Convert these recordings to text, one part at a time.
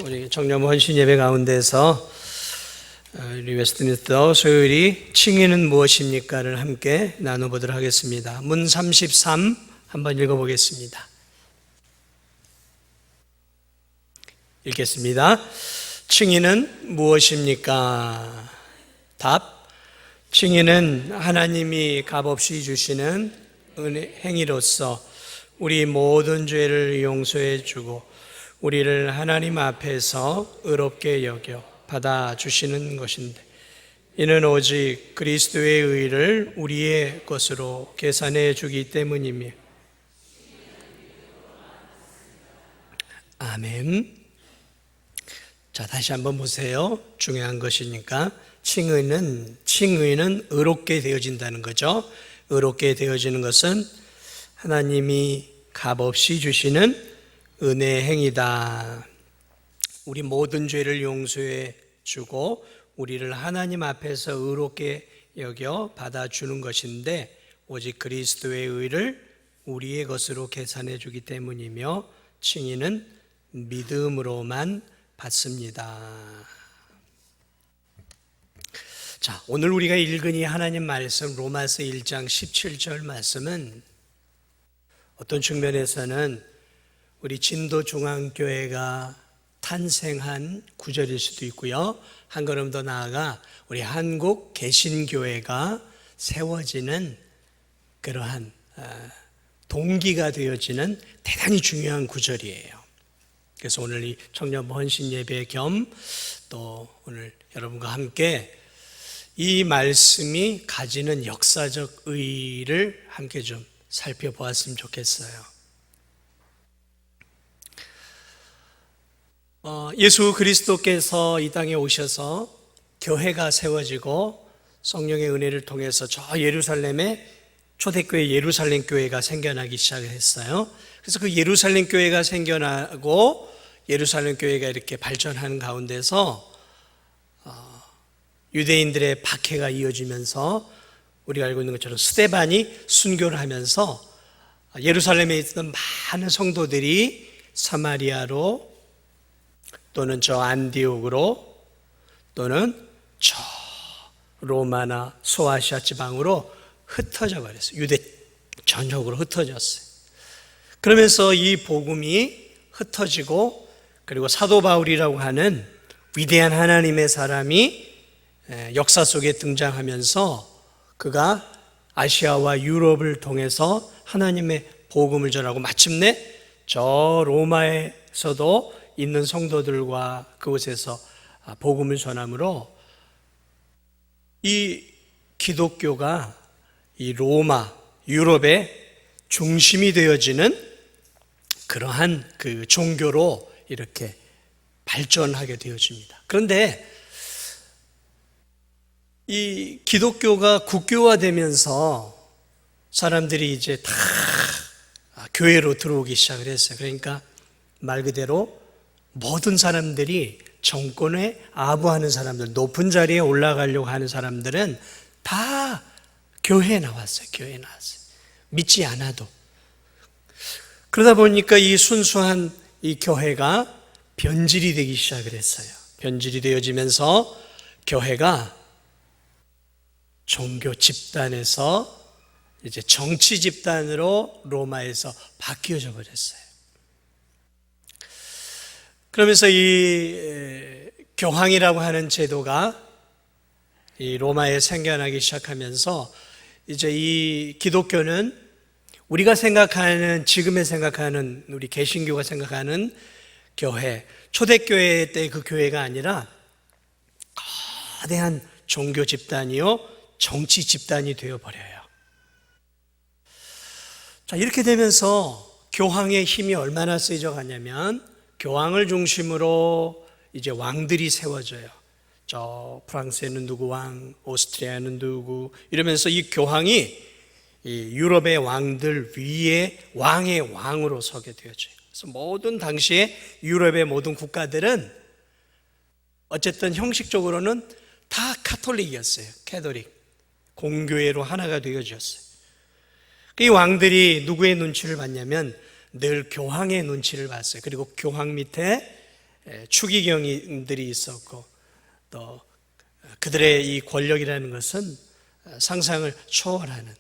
우리 청년 헌신 예배 가운데서 우리 웨스트민스터 소요일이 칭의는 무엇입니까를 함께 나눠보도록 하겠습니다. 문 33 한번 읽어보겠습니다. 읽겠습니다. 칭의는 무엇입니까? 답. 칭의는 하나님이 값없이 주시는 은혜 행위로서 우리 모든 죄를 용서해 주고 우리를 하나님 앞에서 의롭게 여겨 받아주시는 것인데, 이는 오직 그리스도의 의를 우리의 것으로 계산해 주기 때문이며. 아멘. 자, 다시 한번 보세요. 중요한 것이니까. 칭의는 의롭게 되어진다는 거죠. 의롭게 되어지는 것은 하나님이 값없이 주시는 은혜 행위다. 우리 모든 죄를 용서해 주고 우리를 하나님 앞에서 의롭게 여겨 받아주는 것인데, 오직 그리스도의 의를 우리의 것으로 계산해 주기 때문이며, 칭의는 믿음으로만 받습니다. 자, 오늘 우리가 읽은 이 하나님 말씀 로마서 1장 17절 말씀은 어떤 측면에서는 우리 진도 중앙교회가 탄생한 구절일 수도 있고요, 한 걸음 더 나아가 우리 한국 개신교회가 세워지는 그러한 동기가 되어지는 대단히 중요한 구절이에요. 그래서 오늘 이 청년 헌신 예배 겸 또 오늘 여러분과 함께 이 말씀이 가지는 역사적 의의를 함께 좀 살펴보았으면 좋겠어요. 예수 그리스도께서 이 땅에 오셔서 교회가 세워지고 성령의 은혜를 통해서 저 예루살렘에 초대교회 예루살렘 교회가 생겨나기 시작했어요. 그래서 그 예루살렘 교회가 생겨나고 예루살렘 교회가 이렇게 발전하는 가운데서 유대인들의 박해가 이어지면서 우리가 알고 있는 것처럼 스데반이 순교를 하면서 예루살렘에 있던 많은 성도들이 사마리아로 또는 저 안디옥으로 또는 저 로마나 소아시아 지방으로 흩어져 버렸어요. 유대 전역으로 흩어졌어요. 그러면서 이 복음이 흩어지고, 그리고 사도 바울이라고 하는 위대한 하나님의 사람이 역사 속에 등장하면서 그가 아시아와 유럽을 통해서 하나님의 복음을 전하고 마침내 저 로마에서도 있는 성도들과 그곳에서 복음을 전함으로 이 기독교가 이 로마, 유럽의 중심이 되어지는 그러한 그 종교로 이렇게 발전하게 되어집니다. 그런데 이 기독교가 국교화되면서 사람들이 이제 다 교회로 들어오기 시작을 했어요. 그러니까 말 그대로 모든 사람들이 정권에 아부하는 사람들, 높은 자리에 올라가려고 하는 사람들은 다 교회에 나왔어요. 교회에 나왔어요. 믿지 않아도. 그러다 보니까 이 순수한 이 교회가 변질이 되기 시작을 했어요. 변질이 되어지면서 교회가 종교 집단에서 이제 정치 집단으로 로마에서 바뀌어져 버렸어요. 그러면서 이 교황이라고 하는 제도가 이 로마에 생겨나기 시작하면서 이제 이 기독교는 우리가 생각하는, 지금에 생각하는, 우리 개신교가 생각하는 교회, 초대교회 때 그 교회가 아니라 거대한 종교 집단이요, 정치 집단이 되어버려요. 자, 이렇게 되면서 교황의 힘이 얼마나 세져 가냐면, 교황을 중심으로 이제 왕들이 세워져요. 저 프랑스에는 누구 왕, 오스트리아는 누구, 이러면서 이 교황이 이 유럽의 왕들 위에 왕의 왕으로 서게 되어져요. 그래서 모든 당시에 유럽의 모든 국가들은 어쨌든 형식적으로는 다 카톨릭이었어요. 캐톨릭, 공교회로 하나가 되어졌어요. 이 왕들이 누구의 눈치를 봤냐면 늘 교황의 눈치를 봤어요. 그리고 교황 밑에 추기경들이 있었고 또 그들의 이 권력이라는 것은 상상을 초월하는,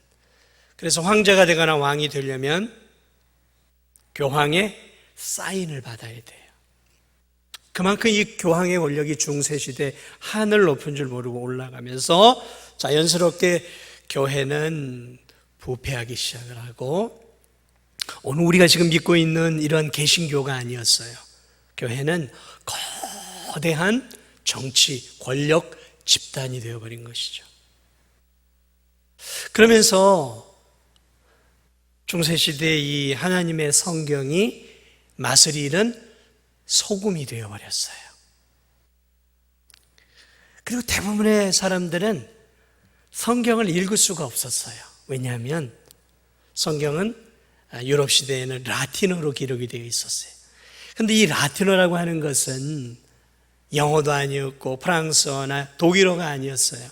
그래서 황제가 되거나 왕이 되려면 교황의 사인을 받아야 돼요. 그만큼 이 교황의 권력이 중세시대 하늘 높은 줄 모르고 올라가면서 자연스럽게 교회는 부패하기 시작을 하고, 오늘 우리가 지금 믿고 있는 이런 개신교가 아니었어요. 교회는 거대한 정치, 권력 집단이 되어버린 것이죠. 그러면서 중세시대의 이 하나님의 성경이 맛을 잃은 소금이 되어버렸어요. 그리고 대부분의 사람들은 성경을 읽을 수가 없었어요. 왜냐하면 성경은 유럽 시대에는 라틴어로 기록이 되어 있었어요. 그런데 이 라틴어라고 하는 것은 영어도 아니었고 프랑스어나 독일어가 아니었어요.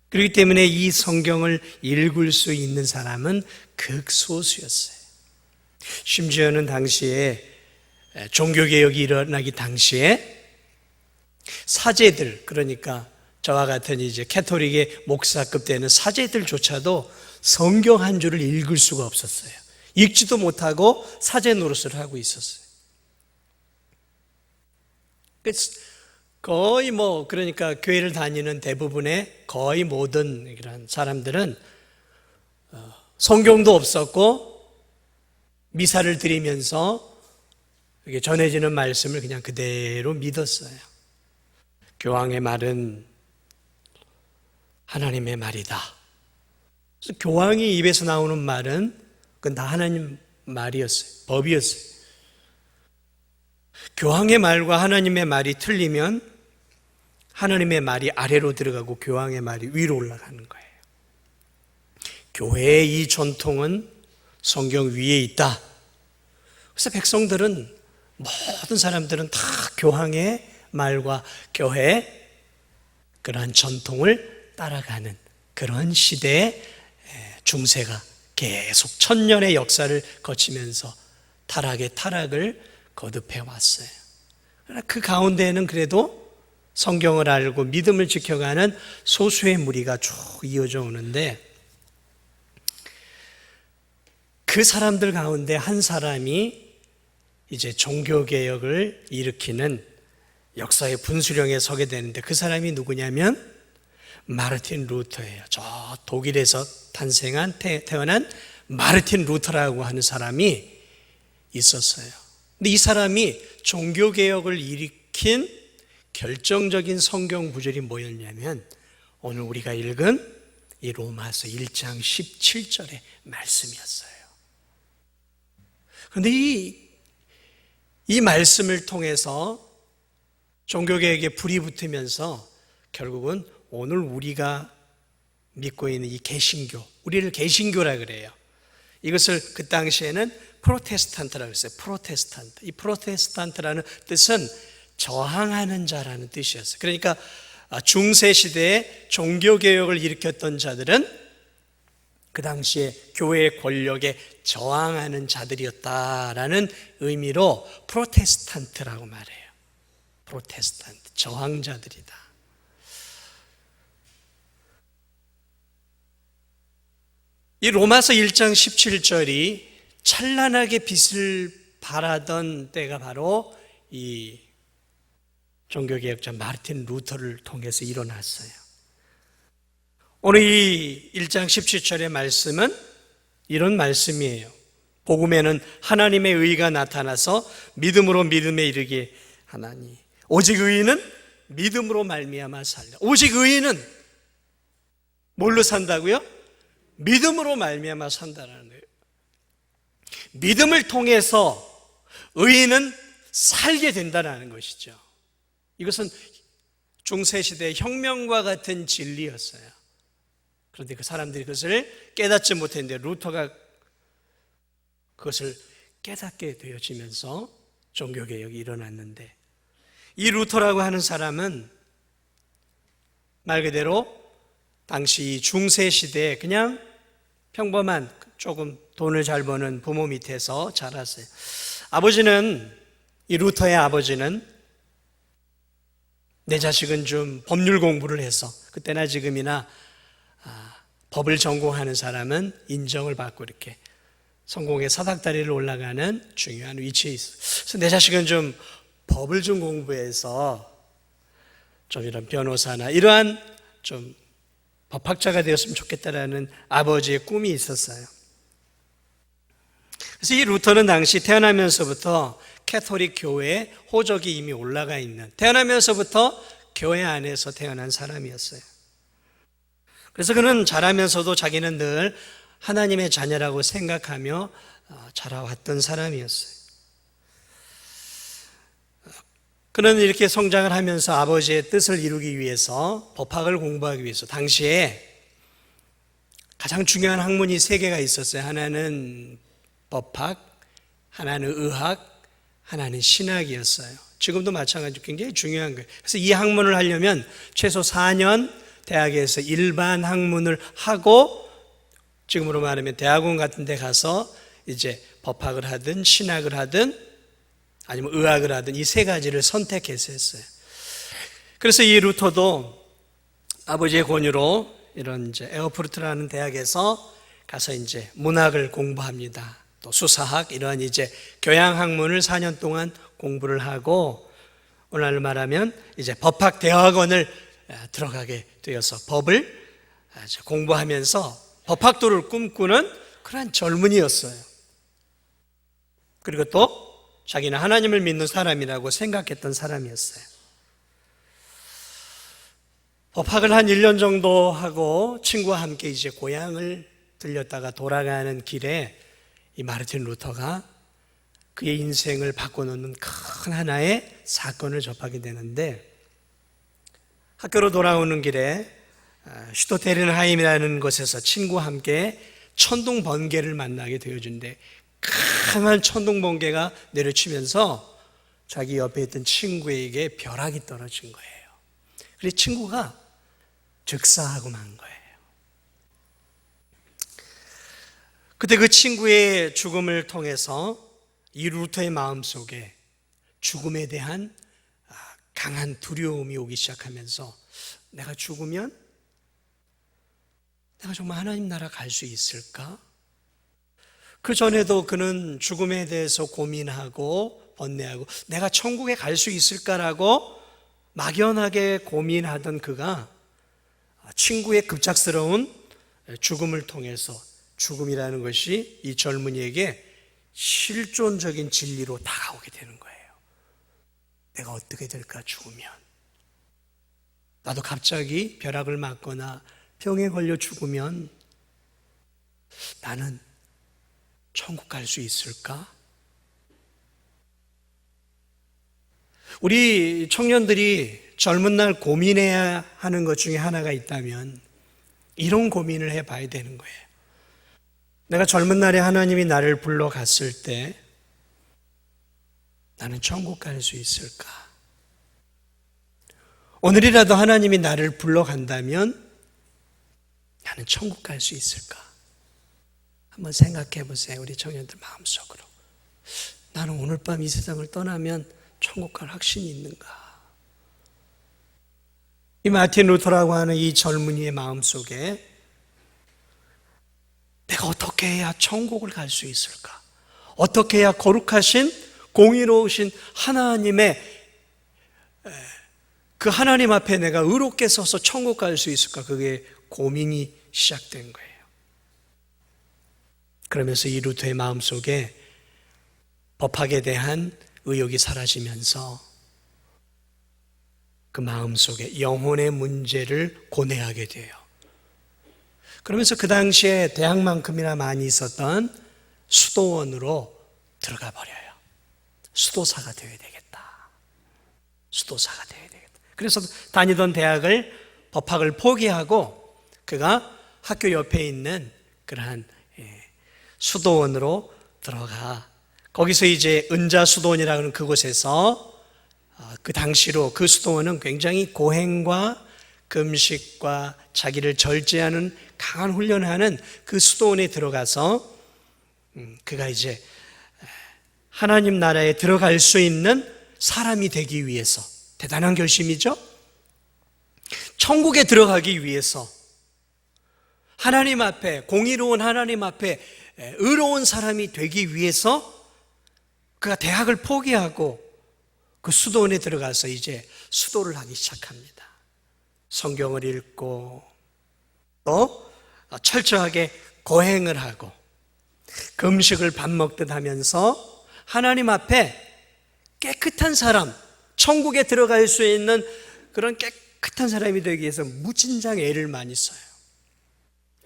그렇기 때문에 이 성경을 읽을 수 있는 사람은 극소수였어요. 심지어는 당시에 종교개혁이 일어나기 당시에 사제들, 그러니까 저와 같은 이제 캐토릭의 목사급 되는 사제들조차도 성경 한 줄을 읽을 수가 없었어요. 읽지도 못하고 사제 노릇을 하고 있었어요. 거의 그러니까 교회를 다니는 대부분의 거의 모든 이런 사람들은 성경도 없었고 미사를 드리면서 전해지는 말씀을 그냥 그대로 믿었어요. 교황의 말은 하나님의 말이다. 그래서 교황이 입에서 나오는 말은 그건 다 하나님 말이었어요. 법이었어요. 교황의 말과 하나님의 말이 틀리면 하나님의 말이 아래로 들어가고 교황의 말이 위로 올라가는 거예요. 교회의 이 전통은 성경 위에 있다. 그래서 백성들은, 모든 사람들은 다 교황의 말과 교회의 그러한 전통을 따라가는 그런 시대의 중세가 계속 천년의 역사를 거치면서 타락의 타락을 거듭해 왔어요. 그러나 그 가운데에는 그래도 성경을 알고 믿음을 지켜가는 소수의 무리가 쭉 이어져 오는데, 그 사람들 가운데 한 사람이 이제 종교개혁을 일으키는 역사의 분수령에 서게 되는데, 그 사람이 누구냐면 마르틴 루터예요. 저 독일에서 태어난 마르틴 루터라고 하는 사람이 있었어요. 근데 이 사람이 종교개혁을 일으킨 결정적인 성경 구절이 뭐였냐면 오늘 우리가 읽은 이 로마서 1장 17절의 말씀이었어요. 그런데 이 말씀을 통해서 종교개혁에 불이 붙으면서 결국은 오늘 우리가 믿고 있는 이 개신교, 우리를 개신교라 그래요. 이것을 그 당시에는 프로테스탄트라고 했어요. 프로테스탄트. 이 프로테스탄트라는 뜻은 저항하는 자라는 뜻이었어요. 그러니까 중세 시대에 종교개혁을 일으켰던 자들은 그 당시에 교회의 권력에 저항하는 자들이었다라는 의미로 프로테스탄트라고 말해요. 프로테스탄트, 저항자들이다. 이 로마서 1장 17절이 찬란하게 빛을 발하던 때가 바로 이 종교개혁자 마르틴 루터를 통해서 일어났어요. 오늘 이 1장 17절의 말씀은 이런 말씀이에요. 복음에는 하나님의 의가 나타나서 믿음으로 믿음에 이르게 하나니 오직 의인은 믿음으로 말미암아 살라. 오직 의인은 뭘로 산다고요? 믿음으로 말미암아 산다는 거예요. 믿음을 통해서 의인은 살게 된다는 것이죠. 이것은 중세시대의 혁명과 같은 진리였어요. 그런데 그 사람들이 그것을 깨닫지 못했는데 루터가 그것을 깨닫게 되어지면서 종교개혁이 일어났는데, 이 루터라고 하는 사람은 말 그대로 당시 중세시대에 그냥 평범한 조금 돈을 잘 버는 부모 밑에서 자랐어요. 아버지는 이 루터의 아버지는 내 자식은 좀 법률 공부를 해서 그때나 지금이나 법을 전공하는 사람은 인정을 받고 이렇게 성공의 사닥다리를 올라가는 중요한 위치에 있어. 그래서 내 자식은 좀 법을 좀 공부해서 좀 이런 변호사나 이러한 좀 법학자가 되었으면 좋겠다라는 아버지의 꿈이 있었어요. 그래서 이 루터는 당시 태어나면서부터 캐톨릭 교회에 호적이 이미 올라가 있는, 태어나면서부터 교회 안에서 태어난 사람이었어요. 그래서 그는 자라면서도 자기는 늘 하나님의 자녀라고 생각하며 자라왔던 사람이었어요. 그는 이렇게 성장을 하면서 아버지의 뜻을 이루기 위해서, 법학을 공부하기 위해서 당시에 가장 중요한 학문이 세 개가 있었어요. 하나는 법학, 하나는 의학, 하나는 신학이었어요. 지금도 마찬가지로 굉장히 중요한 거예요. 그래서 이 학문을 하려면 최소 4년 대학에서 일반 학문을 하고, 지금으로 말하면 대학원 같은 데 가서 이제 법학을 하든 신학을 하든 아니면 의학을 하든 이 세 가지를 선택해서 했어요. 그래서 이 루터도 아버지의 권유로 이런 이제 에어푸르트라는 대학에서 가서 이제 문학을 공부합니다. 또 수사학, 이러한 이제 교양 학문을 4년 동안 공부를 하고, 오늘날로 말하면 이제 법학 대학원을 들어가게 되어서 법을 공부하면서 법학도를 꿈꾸는 그러한 젊은이였어요. 그리고 또 자기는 하나님을 믿는 사람이라고 생각했던 사람이었어요. 법학을 한 1년 정도 하고 친구와 함께 이제 고향을 들렸다가 돌아가는 길에 이 마르틴 루터가 그의 인생을 바꿔놓는 큰 하나의 사건을 접하게 되는데, 학교로 돌아오는 길에 슈토테른하임이라는 곳에서 친구와 함께 천둥 번개를 만나게 되어준데, 강한 천둥 번개가 내려치면서 자기 옆에 있던 친구에게 벼락이 떨어진 거예요. 그래서 친구가 즉사하고 만 거예요. 그때 그 친구의 죽음을 통해서 이 루터의 마음속에 죽음에 대한 강한 두려움이 오기 시작하면서, 내가 죽으면 내가 정말 하나님 나라 갈 수 있을까? 그 전에도 그는 죽음에 대해서 고민하고 번뇌하고 내가 천국에 갈 수 있을까라고 막연하게 고민하던 그가 친구의 급작스러운 죽음을 통해서, 죽음이라는 것이 이 젊은이에게 실존적인 진리로 다가오게 되는 거예요. 내가 어떻게 될까, 죽으면. 나도 갑자기 벼락을 맞거나 병에 걸려 죽으면 나는 천국 갈 수 있을까? 우리 청년들이 젊은 날 고민해야 하는 것 중에 하나가 있다면 이런 고민을 해봐야 되는 거예요. 내가 젊은 날에 하나님이 나를 불러갔을 때 나는 천국 갈 수 있을까? 오늘이라도 하나님이 나를 불러간다면 나는 천국 갈 수 있을까? 한번 생각해 보세요. 우리 청년들 마음속으로. 나는 오늘 밤 이 세상을 떠나면 천국 갈 확신이 있는가? 이 마틴 루터라고 하는 이 젊은이의 마음속에 내가 어떻게 해야 천국을 갈 수 있을까? 어떻게 해야 거룩하신 공의로우신 하나님의 그 하나님 앞에 내가 의롭게 서서 천국 갈 수 있을까? 그게 고민이 시작된 거예요. 그러면서 이 루터의 마음속에 법학에 대한 의욕이 사라지면서 그 마음속에 영혼의 문제를 고뇌하게 돼요. 그러면서 그 당시에 대학만큼이나 많이 있었던 수도원으로 들어가 버려요. 수도사가 되어야 되겠다. 수도사가 되어야 되겠다. 그래서 다니던 대학을, 법학을 포기하고 그가 학교 옆에 있는 그러한 수도원으로 들어가, 거기서 이제 은자수도원이라고 하는 그곳에서 그 당시로 그 수도원은 굉장히 고행과 금식과 자기를 절제하는 강한 훈련을 하는 그 수도원에 들어가서 그가 이제 하나님 나라에 들어갈 수 있는 사람이 되기 위해서, 대단한 결심이죠. 천국에 들어가기 위해서 하나님 앞에, 공의로운 하나님 앞에 의로운 사람이 되기 위해서 그가 대학을 포기하고 그 수도원에 들어가서 이제 수도를 하기 시작합니다. 성경을 읽고 또 철저하게 거행을 하고 금식을 밥 먹듯 하면서 하나님 앞에 깨끗한 사람, 천국에 들어갈 수 있는 그런 깨끗한 사람이 되기 위해서 무진장 애를 많이 써요.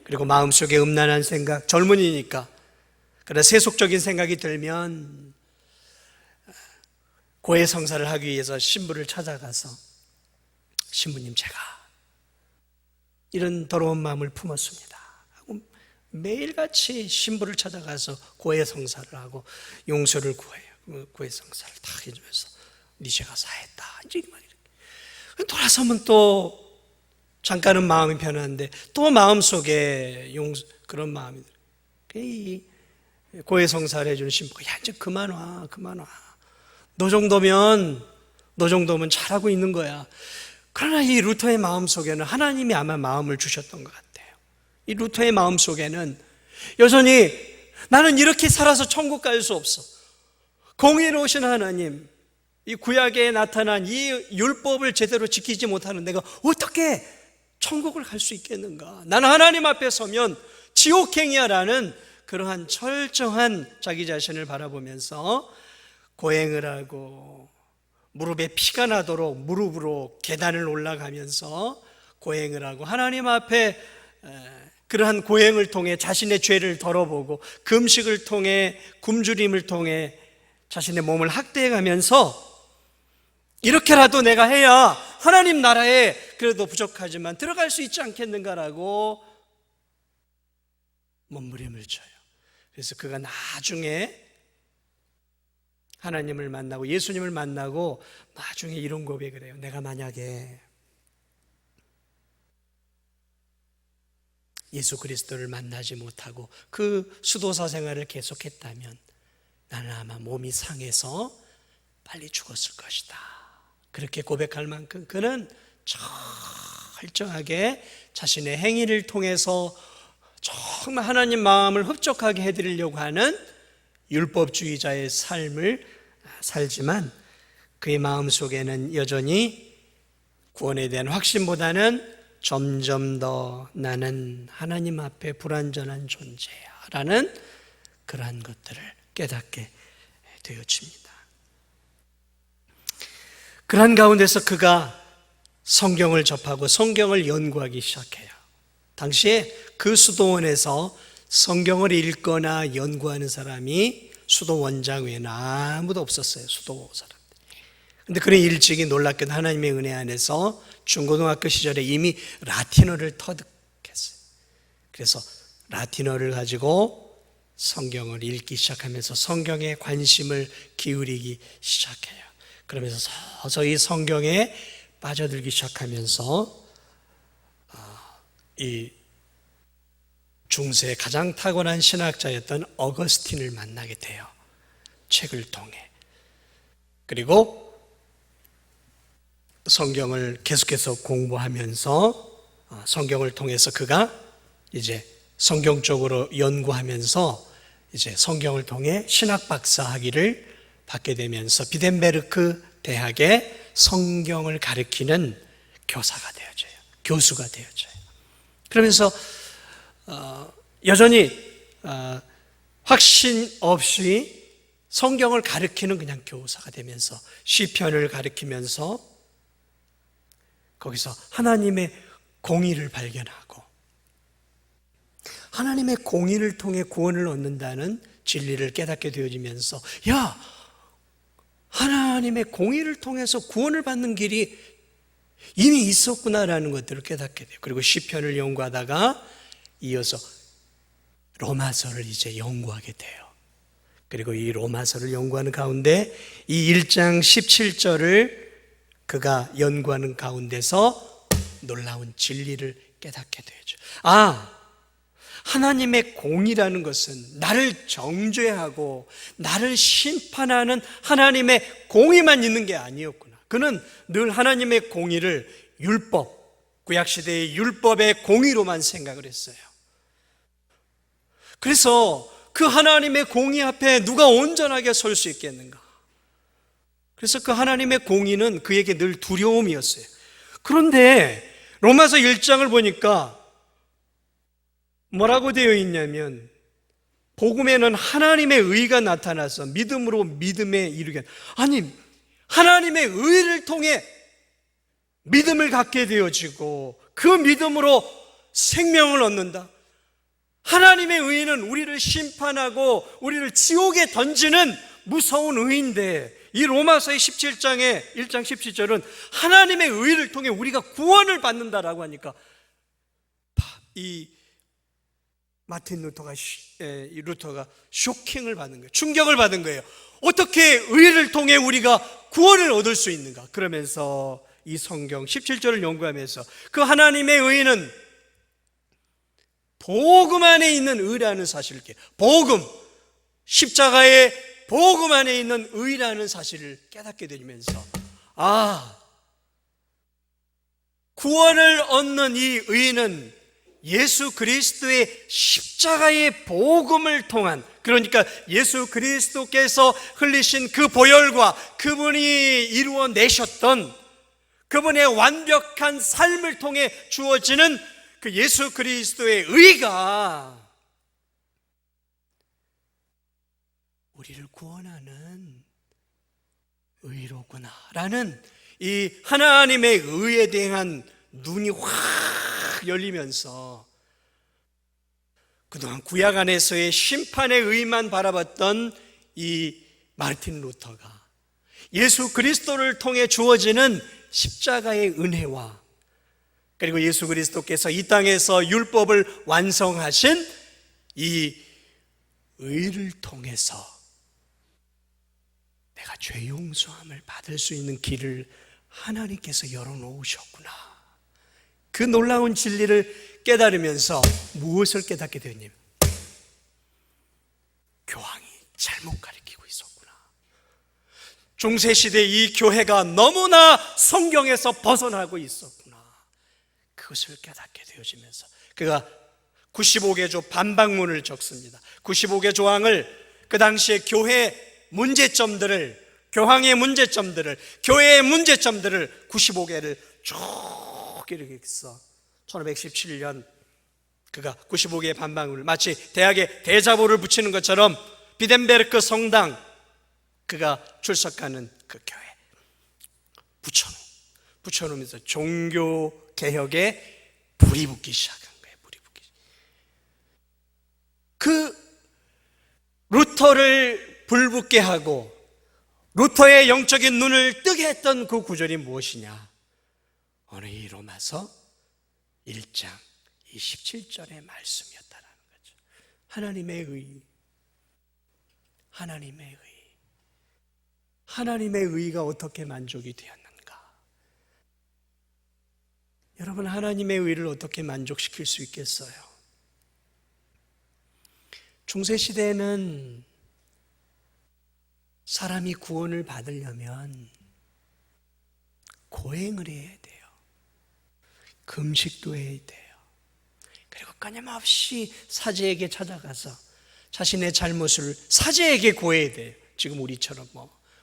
그리고 마음속에 음란한 생각, 젊은이니까 그러나 세속적인 생각이 들면 고해성사를 하기 위해서 신부를 찾아가서 신부님, 제가 이런 더러운 마음을 품었습니다 하고 매일같이 신부를 찾아가서 고해성사를 하고 용서를 구해요. 고해성사를 다 해주면서 네 죄가 사했다 이제 돌아서면 또 잠깐은 마음이 편한데 또 마음속에 그런 마음이 들어요. 고해성사를 해주는 신부가 야 이제 그만 와 너 정도면 잘하고 있는 거야. 그러나 이 루터의 마음속에는 하나님이 아마 마음을 주셨던 것 같아요. 이 루터의 마음속에는 여전히 나는 이렇게 살아서 천국 갈 수 없어. 공의로우신 하나님, 이 구약에 나타난 이 율법을 제대로 지키지 못하는 내가 어떻게 천국을 갈 수 있겠는가? 나는 하나님 앞에 서면 지옥행이야라는 그러한 철저한 자기 자신을 바라보면서 고행을 하고 무릎에 피가 나도록 무릎으로 계단을 올라가면서 고행을 하고 하나님 앞에 그러한 고행을 통해 자신의 죄를 덜어보고 금식을 통해 굶주림을 통해 자신의 몸을 학대해 가면서 이렇게라도 내가 해야 하나님 나라에 그래도 부족하지만 들어갈 수 있지 않겠는가라고 몸부림을 쳐요. 그래서 그가 나중에 하나님을 만나고 예수님을 만나고 나중에 이런 고백을 해요. 내가 만약에 예수 그리스도를 만나지 못하고 그 수도사 생활을 계속했다면 나는 아마 몸이 상해서 빨리 죽었을 것이다. 그렇게 고백할 만큼 그는 철저하게 자신의 행위를 통해서 정말 하나님 마음을 흡족하게 해드리려고 하는 율법주의자의 삶을 살지만 그의 마음속에는 여전히 구원에 대한 확신보다는 점점 더 나는 하나님 앞에 불완전한 존재야 라는 그러한 것들을 깨닫게 되어집니다. 그러한 가운데서 그가 성경을 접하고 성경을 연구하기 시작해요. 당시에 그 수도원에서 성경을 읽거나 연구하는 사람이 수도 원장 외에는 아무도 없었어요. 수도 사람들. 근데 그는 일찍이 놀랍게도 하나님의 은혜 안에서 중고등학교 시절에 이미 라틴어를 터득했어요. 그래서 라틴어를 가지고 성경을 읽기 시작하면서 성경에 관심을 기울이기 시작해요. 그러면서 서서히 성경에 빠져들기 시작하면서 이 중세의 가장 탁월한 신학자였던 어거스틴을 만나게 돼요. 책을 통해. 그리고 성경을 계속해서 공부하면서 성경을 통해서 그가 이제 성경 쪽으로 연구하면서 이제 성경을 통해 신학 박사 학위를 받게 되면서 비덴베르크 대학에 성경을 가르치는 교사가 되어져요. 교수가 되어져요. 그러면서 여전히 확신 없이 성경을 가르치는 그냥 교사가 되면서 시편을 가르치면서 거기서 하나님의 공의를 발견하고 하나님의 공의를 통해 구원을 얻는다는 진리를 깨닫게 되어지면서 야, 하나님의 공의를 통해서 구원을 받는 길이 이미 있었구나라는 것들을 깨닫게 돼요. 그리고 시편을 연구하다가 이어서 로마서를 이제 연구하게 돼요. 그리고 이 로마서를 연구하는 가운데 이 1장 17절을 그가 연구하는 가운데서 놀라운 진리를 깨닫게 되죠. 하나님의 공의라는 것은 나를 정죄하고 나를 심판하는 하나님의 공의만 있는 게 아니었구나. 그는 늘 하나님의 공의를 율법, 구약시대의 율법의 공의로만 생각을 했어요. 그래서 그 하나님의 공의 앞에 누가 온전하게 설 수 있겠는가? 그래서 그 하나님의 공의는 그에게 늘 두려움이었어요. 그런데 로마서 1장을 보니까 뭐라고 되어 있냐면, 복음에는 하나님의 의가 나타나서 믿음으로 믿음에 이르게, 아니 하나님의 의를 통해 믿음을 갖게 되어지고 그 믿음으로 생명을 얻는다. 하나님의 의는 우리를 심판하고 우리를 지옥에 던지는 무서운 의인데, 이 로마서의 17장의 1장 17절은 하나님의 의를 통해 우리가 구원을 받는다라고 하니까 이 마틴 루터가 쇼킹을 받은 거예요. 충격을 받은 거예요. 어떻게 의를 통해 우리가 구원을 얻을 수 있는가? 그러면서 이 성경 17절을 연구하면서 그 하나님의 의는 복음 안에 있는 의라는 사실을, 복음, 십자가의 복음 안에 있는 의라는 사실을 깨닫게 되면서, 구원을 얻는 이 의는 예수 그리스도의 십자가의 복음을 통한, 그러니까 예수 그리스도께서 흘리신 그 보혈과 그분이 이루어내셨던 그분의 완벽한 삶을 통해 주어지는 그 예수 그리스도의 의가 우리를 구원하는 의로구나 라는 이 하나님의 의에 대한 눈이 확 열리면서, 그동안 구약 안에서의 심판의 의만 바라봤던 이 마르틴 루터가 예수 그리스도를 통해 주어지는 십자가의 은혜와, 그리고 예수 그리스도께서 이 땅에서 율법을 완성하신 이 의를 통해서 내가 죄 용서함을 받을 수 있는 길을 하나님께서 열어놓으셨구나, 그 놀라운 진리를 깨달으면서 무엇을 깨닫게 되었냐면, 교황이 잘못 가르치고 있었구나. 중세시대 이 교회가 너무나 성경에서 벗어나고 있었구나, 그것을 깨닫게 되어지면서 그가 95개조 반박문을 적습니다. 95개 조항을, 그 당시에 교회 문제점들을, 교황의 문제점들을, 교회의 문제점들을 95개를 쭉 이렇게 써 1517년 그가 95개의 반박문을 마치 대학에 대자보를 붙이는 것처럼 비덴베르크 성당 그가 출석하는 그 교회 붙여놓으면서 종교 개혁에 불이 붙기 시작한 거예요. 불이 붙기. 그 루터를 불붙게 하고 루터의 영적인 눈을 뜨게 했던 그 구절이 무엇이냐? 오늘 이 로마서 1장 27절의 말씀이었다는 거죠. 하나님의 의, 하나님의 의가 어떻게 만족이 되었는가? 여러분, 하나님의 의를 어떻게 만족시킬 수 있겠어요? 중세시대에는 사람이 구원을 받으려면 고행을 해야 돼요. 금식도 해야 돼요. 그리고 끊임없이 사제에게 찾아가서 자신의 잘못을 사제에게 고해야 돼요. 지금 우리처럼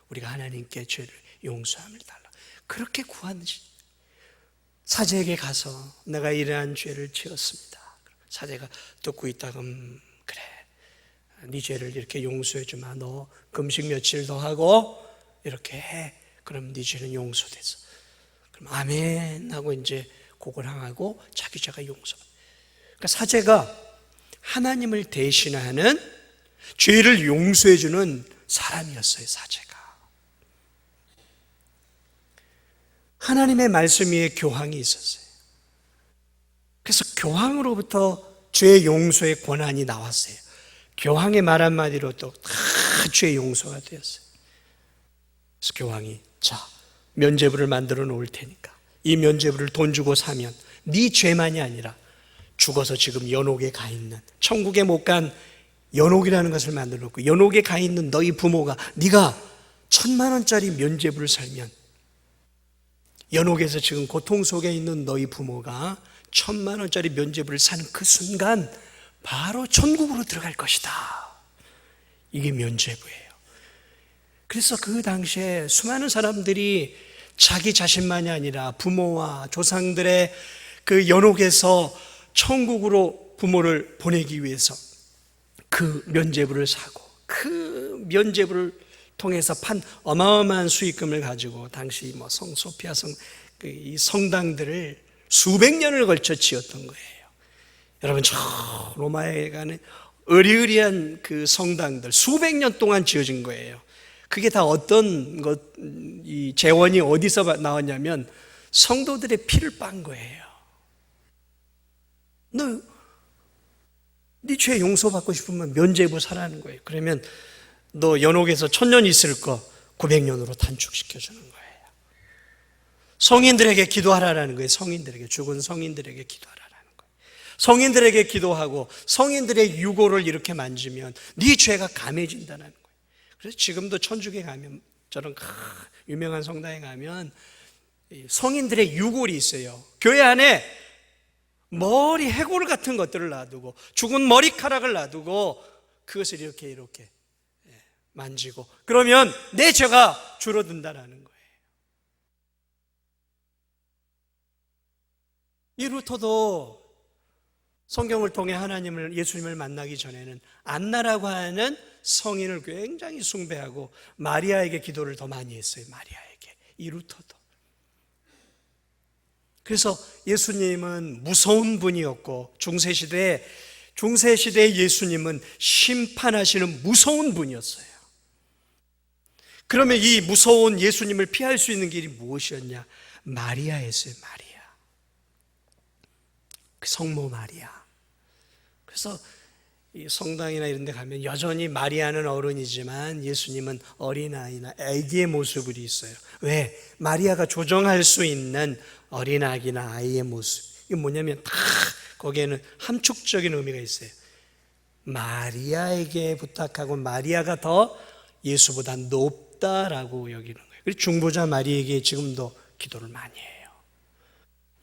우리가 하나님께 죄를 용서함을 달라, 그렇게 구하는지, 사제에게 가서 내가 이러한 죄를 지었습니다. 사제가 듣고 있다가 그래, 네 죄를 이렇게 용서해 주마. 너 금식 며칠 더 하고 이렇게 해. 그럼 네 죄는 용서됐어. 그럼 아멘 하고 이제 고걸항하고 자기 죄가 용서. 그러니까 사제가 하나님을 대신하는, 죄를 용서해 주는 사람이었어요. 사제가 하나님의 말씀 위에 교황이 있었어요. 그래서 교황으로부터 죄 용서의 권한이 나왔어요. 교황의 말 한마디로 또 다 죄 용서가 되었어요. 그래서 교황이, 자, 면죄부를 만들어 놓을 테니까 이 면죄부를 돈 주고 사면 네 죄만이 아니라 죽어서 지금 연옥에 가 있는, 천국에 못 간 연옥이라는 것을 만들어 놓고, 연옥에 가 있는 너희 부모가 네가 1,000,000원짜리 면죄부를 살면, 연옥에서 지금 고통 속에 있는 너희 부모가 1,000,000원짜리 면죄부를 사는 그 순간 바로 천국으로 들어갈 것이다. 이게 면죄부예요. 그래서 그 당시에 수많은 사람들이 자기 자신만이 아니라 부모와 조상들의 그 연옥에서 천국으로 부모를 보내기 위해서 그 면죄부를 사고, 그 면죄부를 통해서 판 어마어마한 수익금을 가지고 당시 뭐 성 소피아 이 성당들을 수백 년을 걸쳐 지었던 거예요. 여러분, 저 로마에 가는 으리으리한 그 성당들 수백 년 동안 지어진 거예요. 그게 다 어떤 이 재원이 어디서 나왔냐면 성도들의 피를 빤 거예요. 네 죄 용서받고 싶으면 면죄부 사라는 거예요. 그러면 너 연옥에서 1,000년 있을 거 900년으로 단축시켜주는 거예요. 성인들에게 기도하라는 거예요. 성인들에게, 죽은 성인들에게 기도하라는 거예요. 성인들에게 기도하고 성인들의 유골을 이렇게 만지면 네 죄가 감해진다는 거예요. 그래서 지금도 천주교에 가면, 저런 유명한 성당에 가면 성인들의 유골이 있어요. 교회 안에 머리 해골 같은 것들을 놔두고 죽은 머리카락을 놔두고 그것을 이렇게 만지고, 그러면 내 죄가 줄어든다라는 거예요. 이 루터도 성경을 통해 예수님을 만나기 전에는 안나라고 하는 성인을 굉장히 숭배하고 마리아에게 기도를 더 많이 했어요. 마리아에게. 이 루터도. 그래서 예수님은 무서운 분이었고, 중세시대에 예수님은 심판하시는 무서운 분이었어요. 그러면 이 무서운 예수님을 피할 수 있는 길이 무엇이었냐? 마리아였어요. 마리아. 그 성모 마리아. 그래서 이 성당이나 이런 데 가면 여전히 마리아는 어른이지만 예수님은 어린아이나 아기의 모습이 있어요. 왜? 마리아가 조정할 수 있는 어린아기나 아이의 모습. 이게 뭐냐면 다 거기에는 함축적인 의미가 있어요. 마리아에게 부탁하고 마리아가 더 예수보다 높다라고 여기는 거예요. 그리고 중보자 마리아에게 지금도 기도를 많이 해요.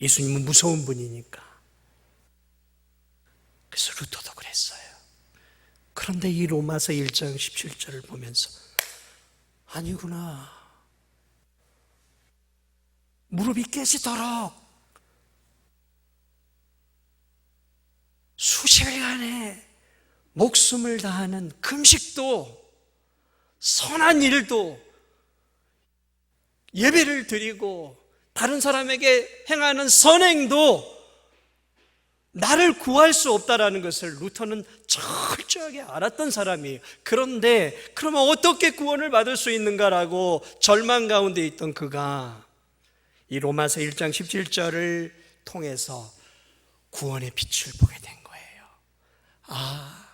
예수님은 무서운 분이니까. 그래서 루터도 그랬어요. 그런데 이 로마서 1장 17절을 보면서 아니구나, 무릎이 깨지도록 수십일간의 목숨을 다하는 금식도 선한 일도 예배를 드리고 다른 사람에게 행하는 선행도 나를 구할 수 없다라는 것을 루터는 철저하게 알았던 사람이에요. 그런데 그러면 어떻게 구원을 받을 수 있는가라고 절망 가운데 있던 그가 이 로마서 1장 17절을 통해서 구원의 빛을 보게 된 거예요. 아,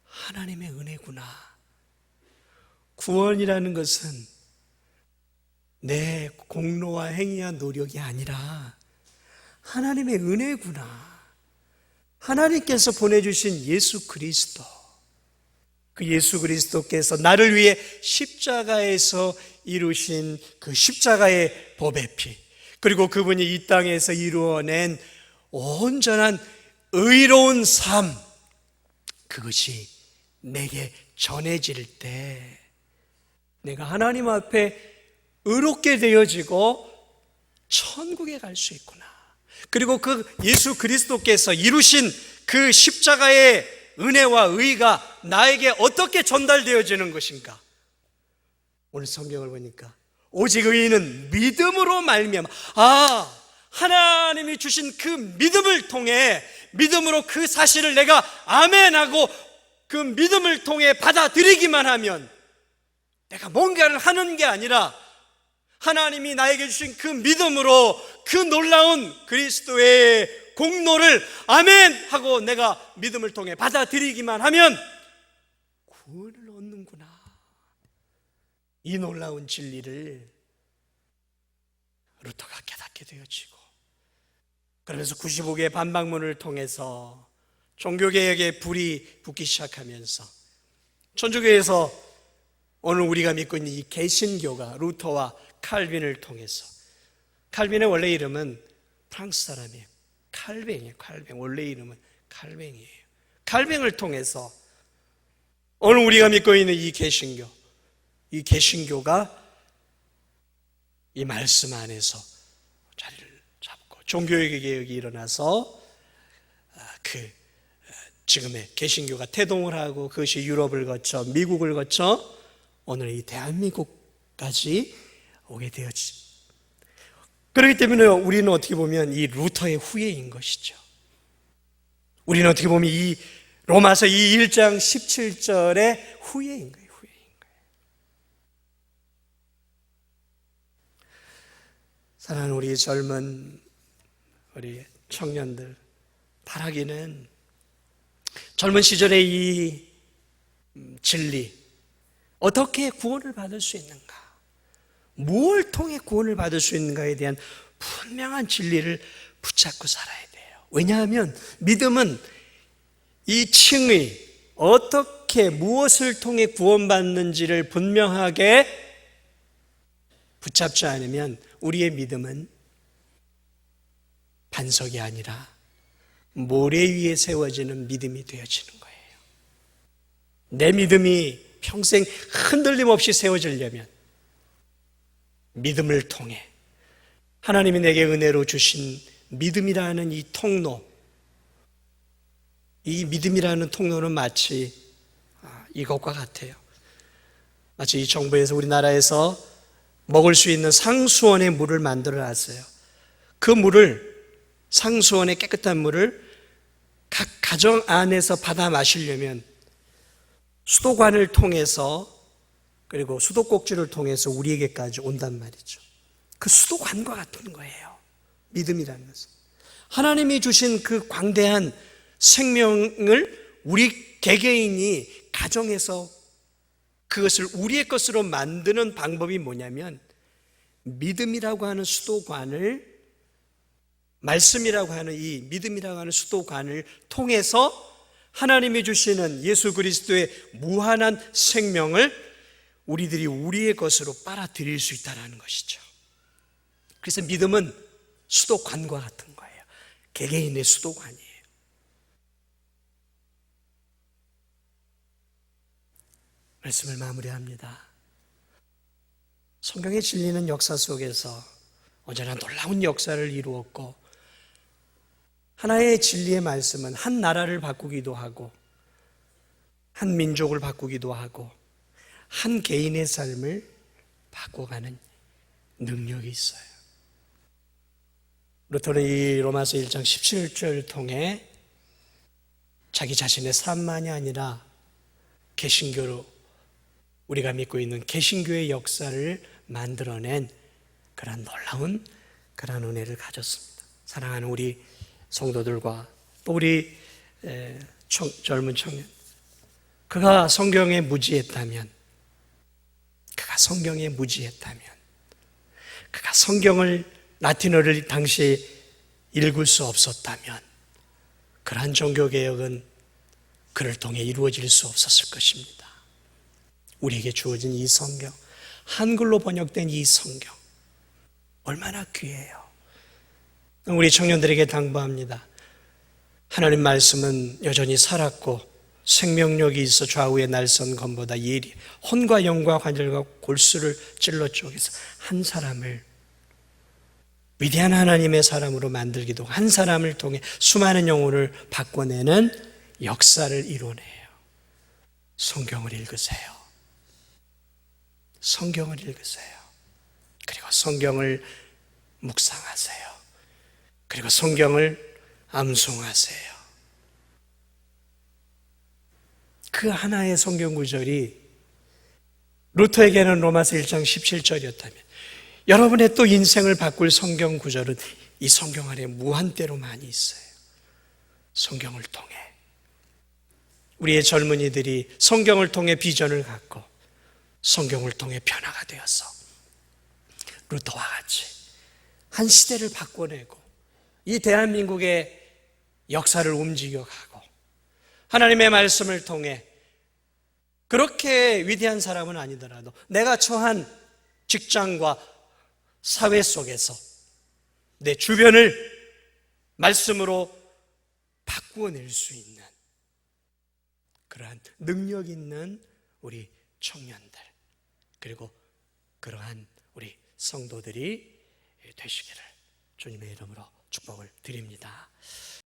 하나님의 은혜구나. 구원이라는 것은 내 공로와 행위와 노력이 아니라 하나님의 은혜구나. 하나님께서 보내주신 예수 그리스도, 그 예수 그리스도께서 나를 위해 십자가에서 이루신 그 십자가의 보배 피, 그리고 그분이 이 땅에서 이루어낸 온전한 의로운 삶, 그것이 내게 전해질 때 내가 하나님 앞에 의롭게 되어지고 천국에 갈 수 있구나. 그리고 그 예수 그리스도께서 이루신 그 십자가의 은혜와 의가 나에게 어떻게 전달되어지는 것인가? 오늘 성경을 보니까 오직 의인은 믿음으로 말미암아, 하나님이 주신 그 믿음을 통해, 믿음으로 그 사실을 내가 아멘하고 그 믿음을 통해 받아들이기만 하면, 내가 뭔가를 하는 게 아니라 하나님이 나에게 주신 그 믿음으로 그 놀라운 그리스도의 공로를 아멘 하고 내가 믿음을 통해 받아들이기만 하면 구원을 얻는구나. 이 놀라운 진리를 루터가 깨닫게 되어지고, 그러면서 95개의 반박문을 통해서 종교개혁의 불이 붙기 시작하면서 천주교에서 오늘 우리가 믿고 있는 이 개신교가 루터와 칼빈을 통해서, 칼빈의 원래 이름은 프랑스 사람이에요. 칼뱅이에요. 칼뱅. 원래 이름은 칼뱅이에요. 칼뱅을 통해서 오늘 우리가 믿고 있는 이 개신교가 이 말씀 안에서 자리를 잡고 종교개혁이 일어나서 지금의 개신교가 태동을 하고 그것이 유럽을 거쳐 미국을 거쳐 오늘 이 대한민국까지 오게 되었지. 그렇기 때문에 우리는 어떻게 보면 이 루터의 후예인 것이죠. 우리는 어떻게 보면 이 로마서 이 1장 17절의 후예인 거예요. 사랑하는 우리 젊은 우리 청년들, 바라기는 젊은 시절의 이 진리, 어떻게 구원을 받을 수 있는가, 무엇을 통해 구원을 받을 수 있는가에 대한 분명한 진리를 붙잡고 살아야 돼요. 왜냐하면 믿음은 이 칭의, 어떻게 무엇을 통해 구원받는지를 분명하게 붙잡지 않으면 우리의 믿음은 반석이 아니라 모래 위에 세워지는 믿음이 되어지는 거예요. 내 믿음이 평생 흔들림 없이 세워지려면 믿음을 통해 하나님이 내게 은혜로 주신 믿음이라는 이 통로, 이 믿음이라는 통로는 마치 이것과 같아요. 마치 이 정부에서 우리나라에서 먹을 수 있는 상수원의 물을 만들어 놨어요. 그 물을, 상수원의 깨끗한 물을 각 가정 안에서 받아 마시려면 수도관을 통해서, 그리고 수도꼭지를 통해서 우리에게까지 온단 말이죠. 그 수도관과 같은 거예요. 믿음이라는 것은. 하나님이 주신 그 광대한 생명을 우리 개개인이 가정에서 그것을 우리의 것으로 만드는 방법이 뭐냐면, 믿음이라고 하는 수도관을, 말씀이라고 하는 이 믿음이라고 하는 수도관을 통해서 하나님이 주시는 예수 그리스도의 무한한 생명을 우리들이 우리의 것으로 빨아들일 수 있다는 것이죠. 그래서 믿음은 수도관과 같은 거예요. 개개인의 수도관이에요. 말씀을 마무리합니다. 성경의 진리는 역사 속에서 언제나 놀라운 역사를 이루었고, 하나의 진리의 말씀은 한 나라를 바꾸기도 하고, 한 민족을 바꾸기도 하고, 한 개인의 삶을 바꿔가는 능력이 있어요. 루터는 이 로마서 1장 17절을 통해 자기 자신의 삶만이 아니라 개신교로, 우리가 믿고 있는 개신교의 역사를 만들어낸 그런 놀라운 그런 은혜를 가졌습니다. 사랑하는 우리 성도들과 또 우리 젊은 청년, 그가 성경에 무지했다면, 그가 성경을 라틴어를 당시에 읽을 수 없었다면 그러한 종교개혁은 그를 통해 이루어질 수 없었을 것입니다. 우리에게 주어진 이 성경, 한글로 번역된 이 성경 얼마나 귀해요. 우리 청년들에게 당부합니다. 하나님 말씀은 여전히 살았고 생명력이 있어 좌우의 날선 검보다 예리, 혼과 영과 관절과 골수를 찔러 쪼개서 한 사람을 위대한 하나님의 사람으로 만들기도, 한 사람을 통해 수많은 영혼을 바꿔내는 역사를 이뤄내요. 성경을 읽으세요. 성경을 읽으세요. 그리고 성경을 묵상하세요. 그리고 성경을 암송하세요. 그 하나의 성경 구절이 루터에게는 로마서 1장 17절이었다면 여러분의 또 인생을 바꿀 성경 구절은 이 성경 안에 무한대로 많이 있어요. 성경을 통해 우리의 젊은이들이 성경을 통해 비전을 갖고 성경을 통해 변화가 되어서 루터와 같이 한 시대를 바꿔내고 이 대한민국의 역사를 움직여가고 하나님의 말씀을 통해 그렇게 위대한 사람은 아니더라도 내가 처한 직장과 사회 속에서 내 주변을 말씀으로 바꾸어낼 수 있는 그러한 능력 있는 우리 청년들, 그리고 그러한 우리 성도들이 되시기를 주님의 이름으로 축복을 드립니다.